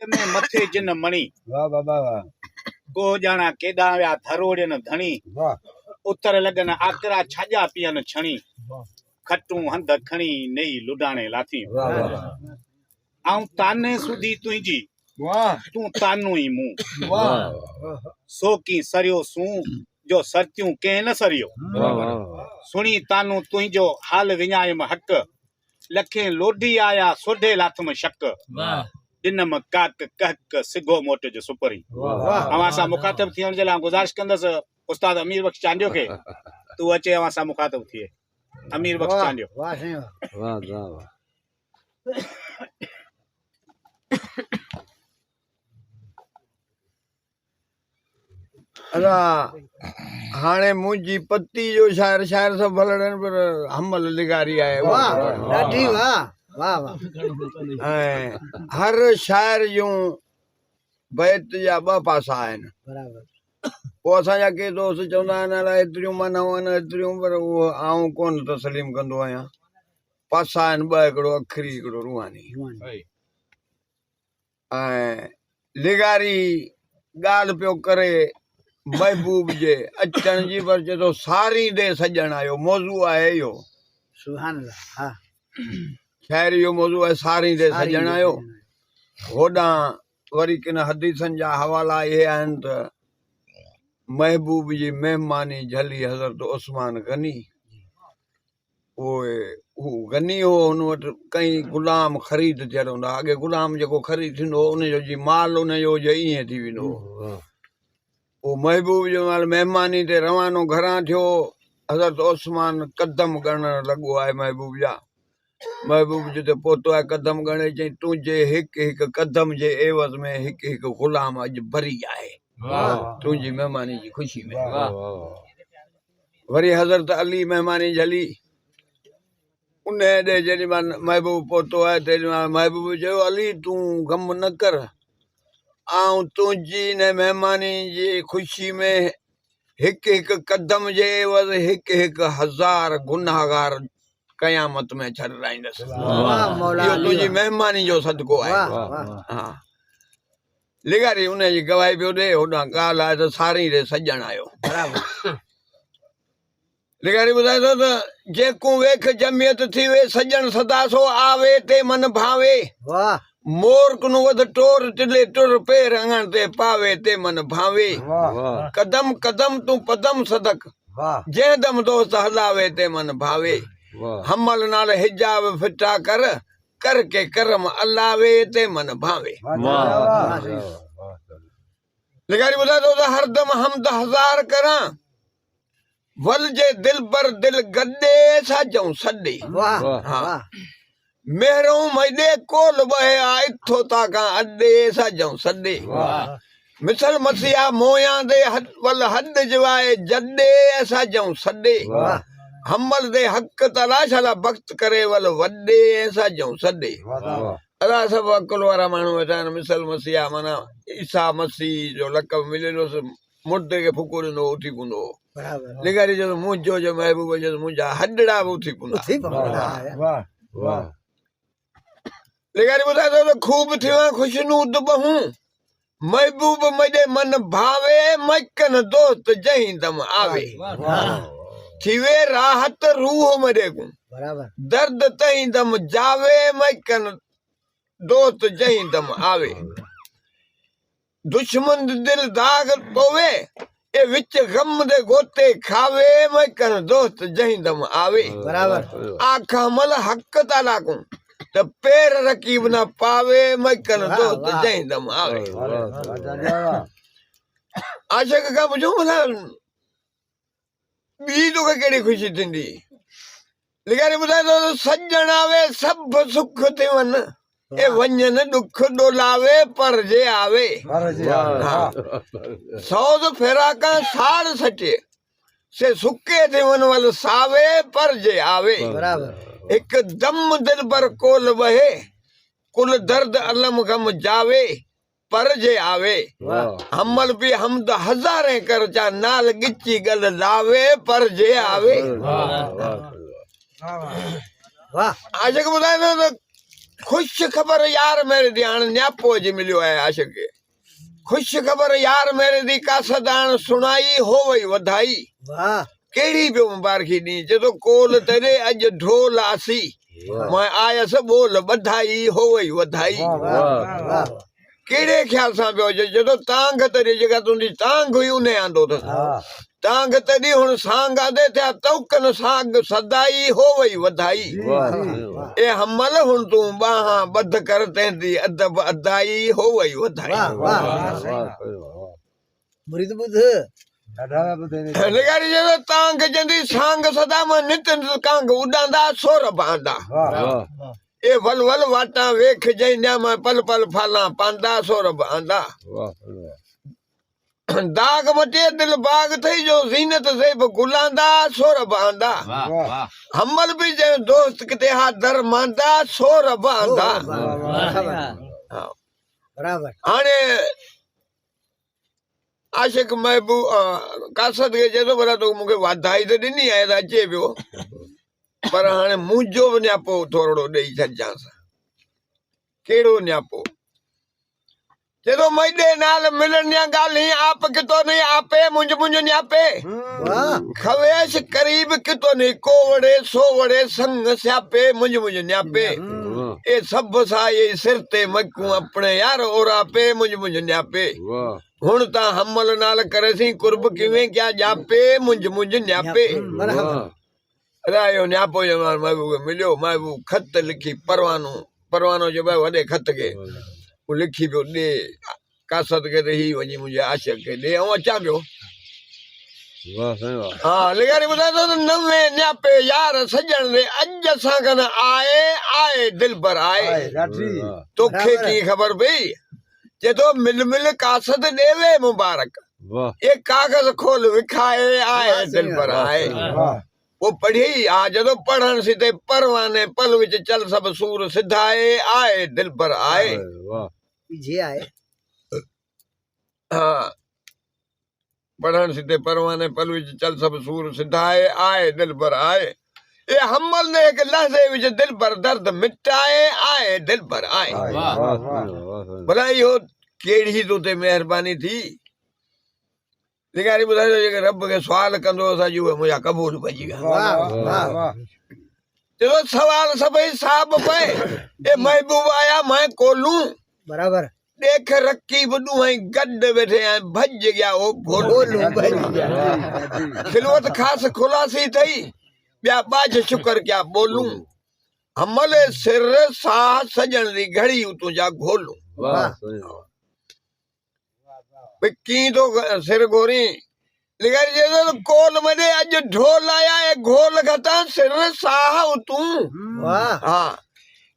में मथे जिन मणी वाह बाबा वाह को जाना केॾा विया धरोड़ियन धणी वाह उतर लगन आकरा छाजा पियन छणी वाह खटू हंध खणी नई लुडाणे लाथी वाह वाह आऊं ताने सुधी तुंहिंजी वाह तूं तानू ई मूं वाह सो की सरियो सूं जो सरतियूं कंहिं न सरियो सुणी तानू तुंहिंजो हाल विञायम हक लखे लोडी आया सोढे लाथम शक ॾिनम काक कहक सिगो मोट जो सुपरी अवां सां मुखातिब थियण जे लाइ गुज़ारिश कंदसि उस्ताद अमीर बख्श चांडियो खे तू अचे अवां सां मुखातिब थिए अमीर बख्श चांडियो वाह साईं वाह वाह वाह अला हाणे मुंहिंजी पत्ती जो शायर शायर सब भलड़न पर हमल लिगारी आहे वाह ॾाढी वाह वाह वाह ऐं हर शायर जूं बैत जा ॿ पासा आहिनि बराबरि पोइ असांजा के दोस्त चवंदा आहिनि अलाए एतिरियूं मानाऊं आहिनि एतिरियूं पर उहो आऊं कोन तस्लीम कंदो आहियां पासा आहिनि ॿ हिकिड़ो अखरी हिकिड़ो रूहानी ऐं लिगारी ॻाल्हि पियो करे महबूब जे अचण जी पर चए थो सारी दे सजण आयो मौज़ू आहे इहो सुभान अल्लाह हा शाइरी जो मौज़ू आहे सारी दे सजण आयो होॾां वरी किन हदीसनि जा हवाला इहे आहिनि त महबूब जी महिमानी झली हज़रत उस्मान गनी उहे हू गनी हो हुन वटि कई ग़ुलाम ख़रीद थियल हूंदा अॻे ग़ुलाम जेको ख़रीद थींदो हो उनजो जी माल उनजो हुजे ईअं थी वेंदो हो वो महबूब जो माल महिमानी ते रवानो घरां थियो हज़रत उस्मान कदम ॻणण लॻो आहे महबूब जा महबूब जिते पहुतो आहे कदम ॻणे चई तुंहिंजे हिकु हिकु कदम जे एवज़ में हिकु हिकु ग़ुलाम अॼु भरी आहे तुंहिंजी महिमानी जी ख़ुशी में वरी हज़रत अली महिमानी झली उन ॾे जेॾी महिल महबूब पहुतो आहे तेॾी महिल महबूब चयो अली तूं ग़म न कर आऊं तुंहिंजी हिन महिमानी जी ख़ुशी में हिकु हिकु कदम जे एवज़ हिकु हिकु हज़ार गुनाहगार क़यामत में छॾाईंदसि इहो तुंहिंजी महिमानी जो सदको आहे हा लिगारी उनजी गवाही पियो ॾे होॾां ॻाल्हि आहे त सारी रे सॼण आयो लिगारी ॿुधाए थो त जेको वेख जमियत थी वे सॼण सदा सो आवे ते मन भावे मोर कुनु वध टोर टिले टुर पेर अंगण ते पावे ते मन भावे कदम कदम तू पदम सदक जंहिं दम दोस्त हलावे ते मन भावे हमल नाल हिजाब फिटा कर कर के करम अलावे ते मन भावे लिगारी ॿुधाए थो त हरदम हमद हज़ार करां वल जे दिल पर दिल गॾे साजऊं सॾे हा मेहरों मईदे कोल बहे आ इथो ताकां अॾे साजऊं सॾे मिसल मसीहा मोयां दे वल हद जवाए जॾे साजऊं सॾे हमल दे हक़ तलाशला बख़्त करे वल वॾे साजऊं सॾे अला सभु अकुल वारा माण्हू वेठा आहिनि मिसल मसीहा माना ईसा मसीह जो लक़ब मिलंदुसि मुर्दे खे फुको ॾींदो उथी पवंदो लिगारी जो मुंहिंजो जो महबूब जो मुंहिंजा हॾड़ा बि उथी पवंदा लिगारी ॿुधाए थो त खूब थियो खुशनूद बहूं महबूब मॾे मन भावे मकन दोस्त जहीं दम आवे थीवे राहत रूह मॾे को दर्द तहीं दम जावे मकन दोस्त जहीं दम आवे दुश्मन दिल दाग पवे ए विच गम दे गोते खावे मकन दोस्त जहीं दम आवे आखा मल हक ताला को त पैर रकीब न पावे मकन दोस्त जहीं दम आवे आशिक खां पुछूं भला ॿी तोखे कहिड़ी ख़ुशी थींदी लिगारी ॿुधाए थो सॼण आवे सभु सुख थी वञ ए वञनि ॾुख ॾोलावे पर जे आवे सौद फेराका साड़ सटे से सुके थी वञ वल सावे पर जे आवे हिकु दम दिल पर कोल बहे कुल दर्द अलम गम जावे पर जे आवे हमल भी हमद हज़ारे कर चा नाल गिची गल लावे पर जे आवे वाह आशिक ॿुधाए थो त खुश खबर यार मेरे दी हाणे न्यापो जी मिलियो आहे आशिक खे खुश खबर यार मेरे दी कासद हाणे सुणाई हो वई वधाई वाह कहिड़ी पियो मुबारकी ॾींहुं चए कोल तेरे अॼु ढोल आसी मैं आयसि बोल बधाई हो वई वधाई वाह कहिड़े ख़्याल सां पियो अचे चए तांग तॾहिं जेका तुंहिंजी तांग हुई उन आंदो अथसि तांग तॾहिं हुन साग आदे थिया तौकन साग सदाई हो वई वधाई ए हमल हुन तूं बाहां ॿध कर तंहिंजी अदब अदाई हो वई वधाई मुरीद ॿुध लिगारी चए तांग चवंदी सांग सदा मां नित नित कांग उॾांदा सोर बहंदा ए वल वल वाटा वेख जंहिं मां पल पल फाला पांदा सोर बहंदा दाग मटे दिल बाग थई जो ज़ीनत से गुलांदा सोर बहंदा हमल भी जे दोस्त किते हा दर मांदा सोर बहंदा बराबर हाणे आशिक महबूब कासद खे चए थो भला तूं मूंखे वाधाई त ॾिनी आहे त अचे पियो पर हाणे मुंहिंजो बि न्यापो थोरो ॾेई छॾिजांसि कहिड़ो न्यापो चए थो मैॾे नाल मिलण या ॻाल्हि आप कितो नहीं आपे मुंहिंजो मुंहिंजो न्यापे खवेश करीब कितो नहीं को वड़े सो वड़े संग स्यापे मुंहिंजो मुंहिंजो न्यापे ए सभ सां सिर ते मकूं अपने यार ओरा पे मुंहिंजो मुंहिंजो न्यापे हुण तां हमल नाल करे सी कुर्ब किवें क्या जापे मुंहिंजो मुंहिंजो न्यापे रायो न्यापो जो महबूब मिलियो महबूब खत लिखी परवानो जो भाई वॾे खत खे वो लिखी पियो ॾे कासद खे त ही वञी मुंहिंजे आशिक खे ॾे ऐं अचां पियो हा लिगारी ॿुधाए थो त नवे न्यापे यार सॼण रे अॼु असां खन आए आए दिल पर आए तोखे कीअं ख़बर पई चए थो मिल मिल कासद ॾेवे मुबारक ये कागज़ खोल विखाए आए दिल पर आए वो पढ़ी आ जदो पढ़न सीधे परवाने पल विच चल सब सूर सिधाए आए दिल पर आए जे आए हाँ पढ़न सीधे परवाने पल विच चल सब सूर सिधाए आए दिल पर आए ए हमल ने एक लहजे विच दिल पर दर्द मिटाए आए दिल पर आए भला इहो केड़ी तो ते मेहरबानी थी लिगारी ॿुधाए रब खे सुवाल कंदो असांजी उहे मुंहिंजा क़बूल पइजी विया चलो सवाल सभई साहब पए ए महबूब आया मैं कोलूं बराबर देख रखी बुडू है गड्ढ बैठे हैं भज गया वो भोलू खिलवत खास खुलासी थई ॿिया बाज शुक्र क्या बोलूं हमल सिर साह सजण दी घड़ी तुंहिंजा घोलूं की तो सिर गोरी लिगारी जे कोल मने अज ढोल आया है घोल घटा सिर साह तू हाँ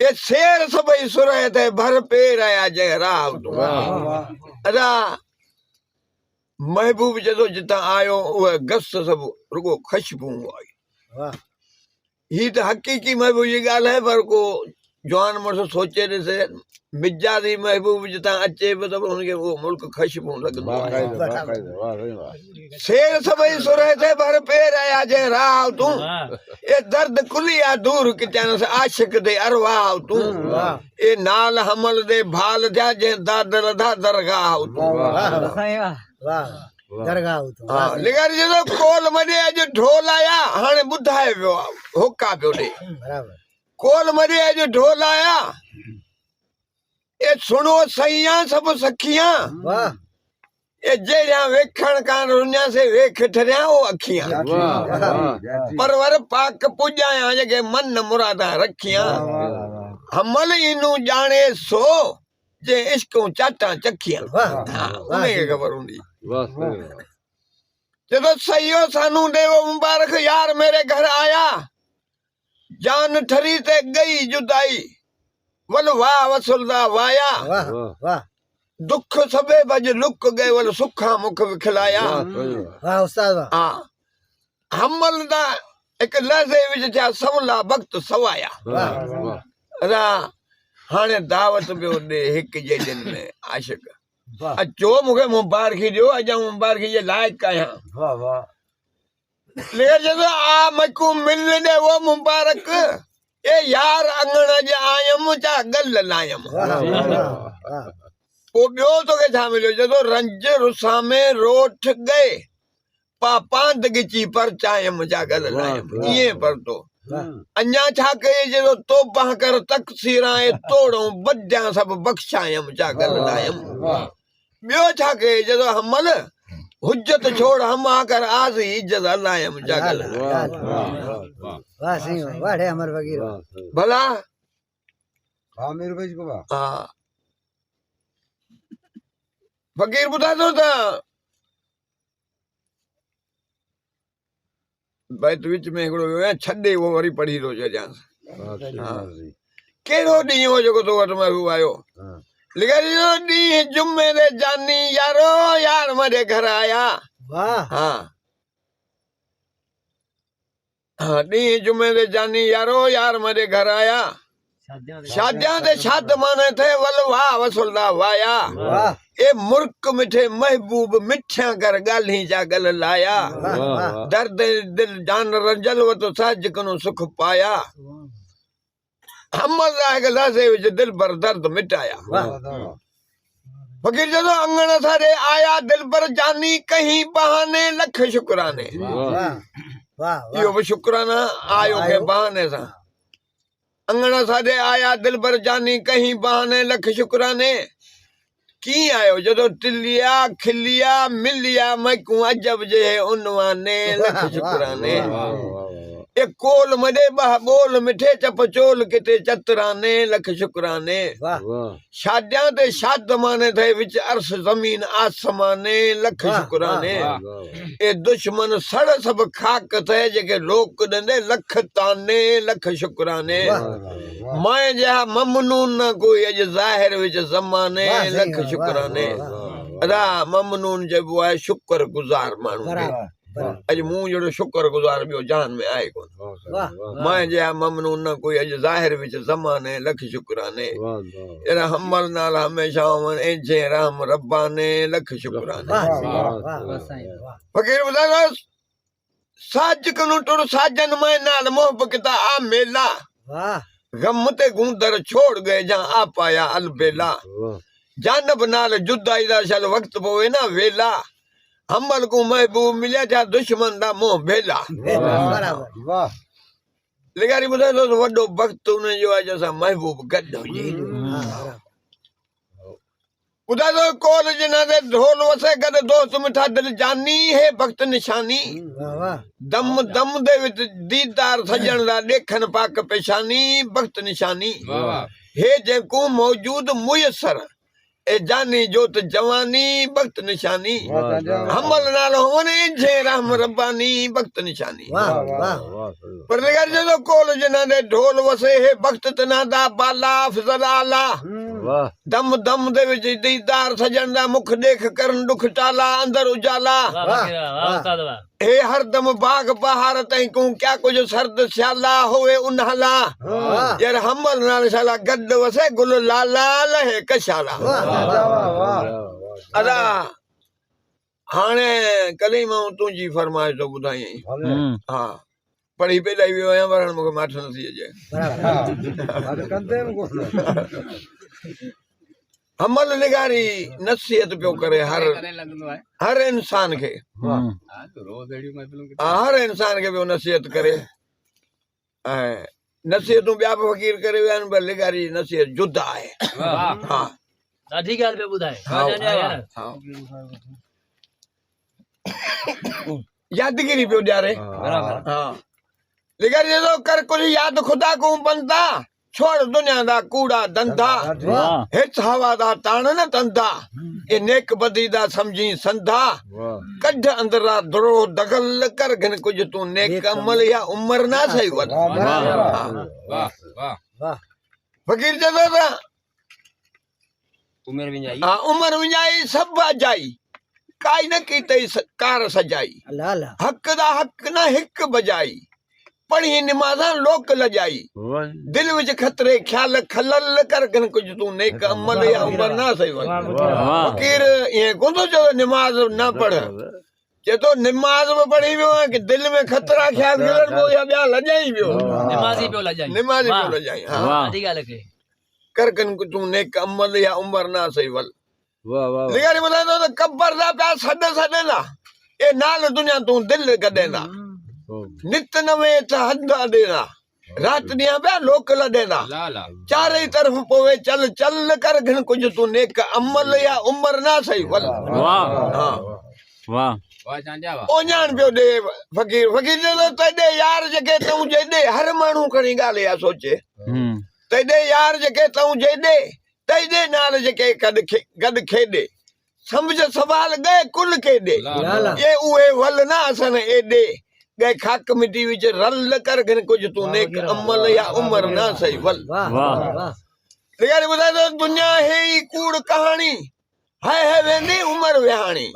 ये शेर सबई सुरे थे भर पेर आया जय राव तू अदा महबूब जदो जिता आयो वो गस सब रुगो खुशबू आई ही तो हकीकी महबूब जी गाल है पर को जवान मर्द सोचे ॾिसे मिजाजी महबूब जिता अचे बि त उनखे वो मुल्क खुशबू लगदो शेर सबई सुरे थे भर पेर आया जे राव तू ए दर्द कुलिया दूर किचन से आशिक दे अरवाह तू ए नाल हमल दे भाल जा जे दादर दा दरगाह तू दरगाह तो हां लिगारी जो कोल मने अज ढोल आया हाने बुधाए पियो होका पियो दे बराबर कोल मने अज ढोल आया ए सुनो सैया सब सखियां वाह ए जेड़ा वेखण कान रुन्या से वेख ठरिया ओ अखियां परवर पाक पुजाया जगे मन मुरादा रखियां हमल इनु जाने सो जे इश्कों चाटा चखियां उन्हें खबर हुंदी जब सैयो सानू दे वो मुबारक यार मेरे घर आया जान ठरी ते गई जुदाई वल वाह वसुलदा वाया वाह वाह दुख सबे बज लुक गए वल सुखा मुख विखलाया वाह उस्ताद वाह हां हमल दा एक लहजे विच जा सवला वक्त सवाया रा हाने दावत पियो दे हिक जे दिन में आशिक अचो मूंखे मुबारकी ॾियो अॼु मुबारकी जे लाइक़ आहियां वाह वाह लेकिन जब आ मकू मिलने दे वो मुबारक ए यार अंगण जे आयम चा गल लायम वो ॿियो तोखे छा मिलियो जदो रंज रुसा में रोठ गए पापांत गिची पर चायम चा गल लायम ये पर तो अन्या छा कए जदो तो बाह कर तकसीराए तोड़ो बद्या सब बख्शायम चा गल लायम ॿियो छा कए जदो हमल हुज्जत छोड़ हम आकर आज इज्जत लायम चा गल वाह सिंह वाह रे अमर वकील भला वाह मेरे भाई को वाह हाँ फकीर ॿुधा थो त भाई तू विच में हिकिड़ो वियो आहे छॾे उहो वरी पढ़ी थो छॾियांसि कहिड़ो ॾींहुं हो जेको तो वटि महबूब आयो लिखियो ॾींहुं जुमे ते जानी यारो यार मेरे घर आया वाह हाँ हाँ ॾींहुं जुमे ते जानी यारो यार मेरे घर आया शादियां ते छत माने थे वल वाह वसुल्ला वाया वाह ए मुर्क मिठे महबूब मिठिया कर गाली जा गल लाया दर्द दिल जान रंजल वो तो साज कनो सुख पाया हम गलासे विच दिल पर दर्द मिटाया फकीर जदो अंगण सारे आया दिल पर जानी कहीं बहाने लख शुक्राने वाह यो भी शुक्राना आयो के बहाने सा अंगण सारे आया दिल पर जानी कहीं बहाने लख शुक्राने की आयो जदो टिलिया खिलिया मिलिया मैकू अजब जे उनवाने लख शुक्राने ए कोल मडे बह बोल मिठे चप चोल किते चतराने लख शुक्राने शादियां ते शाद माने थे विच अर्श जमीन आसमाने लख शुक्राने ए दुश्मन सड़ सब खाक थे जेके लोक दंदे लख ताने लख शुक्राने माए जा ममनून न कोई अज जाहिर विच जमाने लख शुक्राने अदा ममनून जबो है शुक्र गुजार मानू अज मुंह जड़ो शुक्र गुजार बियो जान में आए कोन माए जा ममनून न कोई अज जाहिर विच जमाने लख शुक्राने एरा हमल नाल हमेशा मन एजे राम रब्बाने लख शुक्राने फकीर बुधा साज कनु टुर साजन माए नाल मोहब्बत आ मेला गम ते गूंदर छोड़ गए जहां आ पाया अलबेला जानब नाल जुदाई दा शल वक्त पोवे ना वेला हमल को महबूब मिलिया जा दुश्मन दा मोह भेला लिगारी बुधा तो वडो वक्त उन जो आ जैसा महबूब गड हो जी बुधा तो कोल जना दे ढोल वसे गद दोस्त मिठा दिल जानी है वक्त निशानी दम दम दे विच दीदार सजण दा देखन पाक पेशानी वक्त निशानी हे जेको मौजूद मुयसर ए जानी जोत जवानी वक्त निशानी हमल नाल होने जे रहम रब्बानी वक्त निशानी पर लिगारी जो कोल जना दे ढोल वसे है वक्त तना दा बाला फिजल आला दम दम दे विच दीदार सजण दा मुख देख करन दुख टाला अंदर उजाला हे हरदम बाग बहार तई को क्या कुछ सर्द स्याला होवे उन्हाला यार हमल नाल शाला गड वसे गुल लाला लहे कशाला अदा हाने कलीमा तुंजी फरमाइश तो बुधाई हां पढ़ी पे लाई वियो आया वरण मुके माठ न थी जे हमल निगारी नसीहत पियो करे हर इंसान के हर इंसान के पियो नसीहत करे नसीहतूं ॿिया बि फकीर करे विया आहिनि पर लिगारी नसीहत जुदा आहे हा ॾाढी ॻाल्हि पियो ॿुधाए यादगिरी पियो ॾियारे हा लिगारी जो कर कुछ याद खुदा को बनता छोड़ दुनिया दा कूड़ा धंधा हिच हवा दा ताण न तंदा ए नेक बदी दा समझी संधा कढ अंदरा धरो दगल कर घन कुछ तू नेक अमल या उम्र ना सही वद फकीर जदा उम्र विञाई सब अजाई काई न की तई कार सजाई हक दा हक न हिक बजाई पढ़ी निमाज़ा लोक लजाई दिल विच खतरे ख्याल खलल कर घन कुछ तू नेक अमल या उम्र ना सही वद फकीर ये कोन जो निमाज ना पढ़ चे तो नमाज में पढ़ी वियो है कि दिल में खतरा ख्याल करण वो या ॿिया लॼाई वियो नमाज़ी पियो लॼाई नमाज़ी पियो लॼाई हाँ साधी ॻाल्हि खे कर कन को तू नेक अमल या उम्र ना सही वल वाह वाह लिगारी ॿुधाईंदो त कब्र दा पिया सॾ ना ए नाल दुनिया तू दिल गॾेंदा नित नवे त हद अॾेना रात ॾींहं पिया लोक लॾेंदा चारई तरफ पोवे चल चल कर घण कुझु तू नेक अमल या उम्र ना सही वल हाँ ओञाण पियो ॾे फ़कीर फ़कीर चवंदो तॾे यार जेके तूं जॾे हर माण्हू खणी ॻाल्हि इहा सोचे तॾे यार जेके तूं जॾे तॾे नाल जेके गॾु खेॾे सम्झ सवाल गए कुल केॾे ये उहे वल ना असन एॾे गए खाक मिटी विच रल कर घण कुझु तूं नेक अमल या उम्र ना सही वल लिगारी ॿुधाए थो दुनिया हे ई कूड़ कहाणी है वेंदी उम्र विहाणी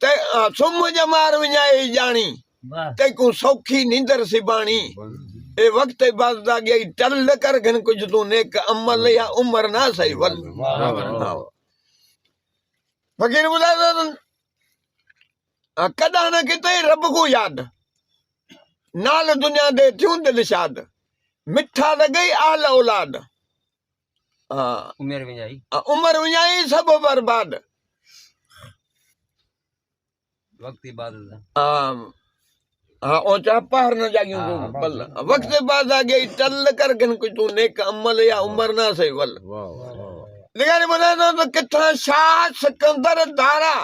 ते सुम्ह जमार विञाए ॼाणी तंहिंखूं सौखी नींदर सिबाणी ए वक्त बाद गई टल कर घन कुछ तू नेक अमल या उम्र ना सही वल फकीर ॿुधाए कॾहिं न किथे रब को याद नाल दुनिया दे थियूं दिल शाद मिठा लॻई आल औलाद उम्र विञाई सब बर्बाद हाँ ओ चाह पहर न जागियो बल वक्त बाद आ गई टल कर घन कुछ तू नेक अमल या उम्र ना सही वल लिगारी ॿुधाए तो किथा शाह सिकंदर दारा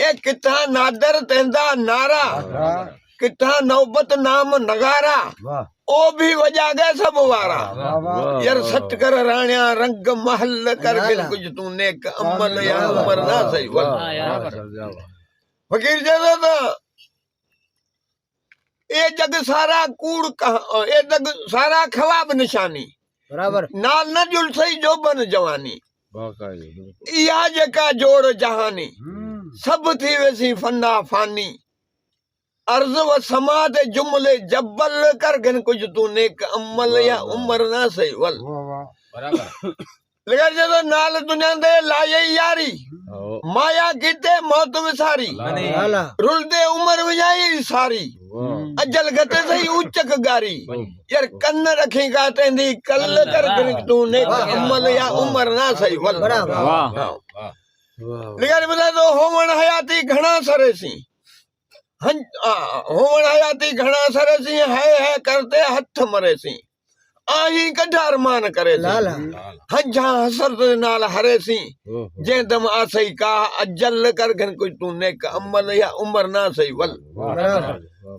ए किथा नादर तेंदा नारा किथा नौबत नाम नगारा ओ भी वजा गए सब वारा यार सट कर राणिया रंग महल कर घन कुछ तू नेक अमल या उम्र ना सही वल फकीर चवंदो त ए जग सारा कूड़ ए जग सारा ख्वाब निशानी बराबर नाल न जुल सही जोबन जवानी इहा जेका जोड़ जहानी सब थी वेसी फना फानी अर्ज व समा ते जुमले जबल कर घन कुछ तू नेक अमल या उम्र ना सही वल लेकिन जब नाल दुनिया दे लाये यारी माया कीते मौत विसारी रुलदे उम्र विञाई सारी अजल गते सही उचक गारी यार कन्न रखी का तेंदी कल कर तू नेक अमल या उम्र ना सही वल लेकिन बुधा तो होवण हयाती घणा सरेसी होवण हयाती घणा सरेसी है करते हथ मरेसी आही कढार मान करे हंझा हसरत नाल हरेसी जे दम आसई का अजल कर घन कुछ तू नेक अमल या उम्र ना सही वल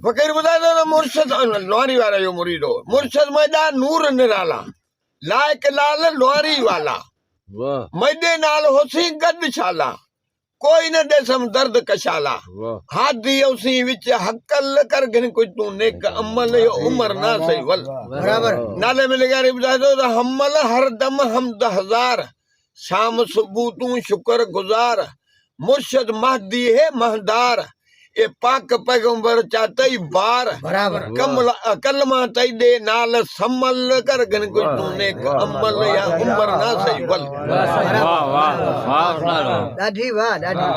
फकीर ॿुधाए थो मुर्शद लोहारी वारा जो मुरीदो मुर्शद मैदा नूर निराला लाइक लाल लोहारी वाला मैदे नाल होसी गद छाला कोई न देसम दर्द कशाला हादी उसी विच हकल कर घन कुछ तू नेक अमल यो उम्र ना सही वल बराबर नाले में लिगारी ॿुधाए थो हमल हर दम हमद हजार शाम सुबह तू शुक्र गुजार मुर्शद महदी है महदार ए पाक पैगंबर चातई बार बराबर कलमा तई दे नाल समल कर घन कुछ तू नेक अमल या उम्र ना सही वल ॾाढी वाह ॾाढी